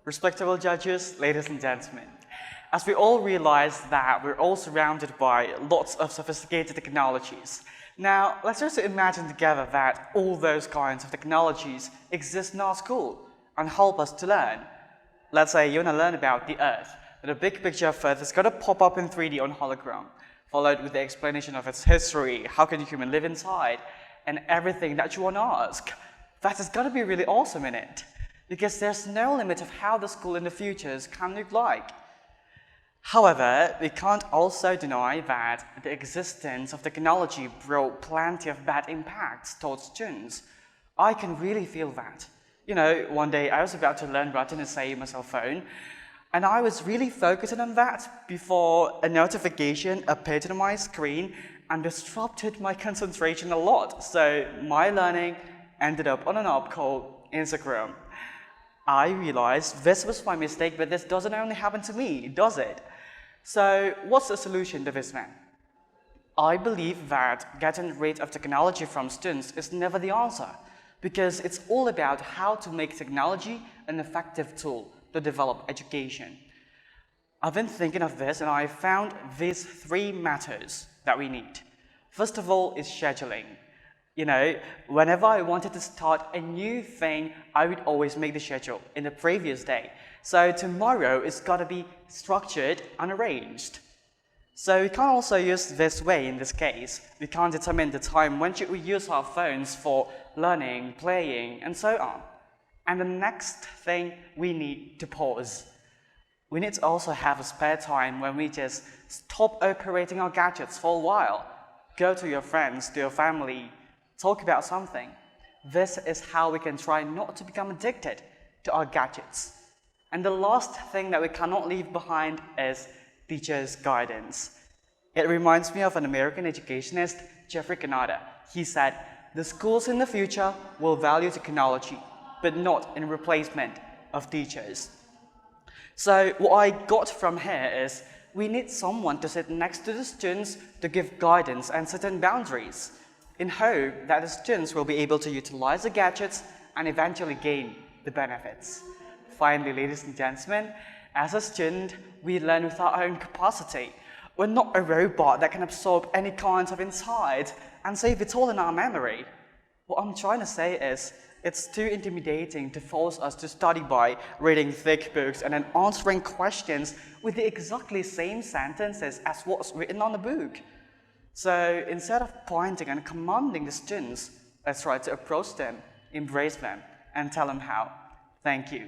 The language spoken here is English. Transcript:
Respectable judges, ladies and gentlemen, as we all realize that we're all surrounded by lots of sophisticated technologies. Now, let's just imagine together that all those kinds of technologies exist in our school and help us to learn. Let's say you want to learn about the Earth, but a big picture of Earth is going to pop up in 3D on hologram, followed with the explanation of its history, how can a human live inside, and everything that you want to ask. That is going to be really awesome in it, because there's no limit of how the school in the future can look like. However, we can't also deny that the existence of technology brought plenty of bad impacts towards students. I can really feel that. You know, one day I was about to learn Russian and say my cell phone, and I was really focusing on that before a notification appeared on my screen and disrupted my concentration a lot. So my learning ended up on an app called Instagram. I realized this was my mistake, but this doesn't only happen to me, does it? So what's the solution to this then? I believe that getting rid of technology from students is never the answer, because it's all about how to make technology an effective tool to develop education. I've been thinking of this and I found these 3 matters that we need. First of all is scheduling. You know, whenever I wanted to start a new thing, I would always make the schedule in the previous day. So tomorrow is got to be structured and arranged. So we can also use this way in this case. We can determine the time when should we use our phones for learning, playing, and so on. And the next thing, we need to pause. We need to also have a spare time when we just stop operating our gadgets for a while. Go to your friends, to your family, talk about something. This is how we can try not to become addicted to our gadgets. And the last thing that we cannot leave behind is teachers' guidance. It reminds me of an American educationist, Jeffrey Canada. He said, "The schools in the future will value technology, but not in replacement of teachers." So what I got from here is we need someone to sit next to the students to give guidance and certain boundaries, in hope that the students will be able to utilize the gadgets and eventually gain the benefits. Finally, ladies and gentlemen, as a student, we learn with our own capacity. We're not a robot that can absorb any kinds of insight and save it all in our memory. What I'm trying to say is, it's too intimidating to force us to study by reading thick books and then answering questions with the exactly same sentences as what's written on the book. So instead of pointing and commanding the students, let's try to approach them, embrace them, and tell them how. Thank you.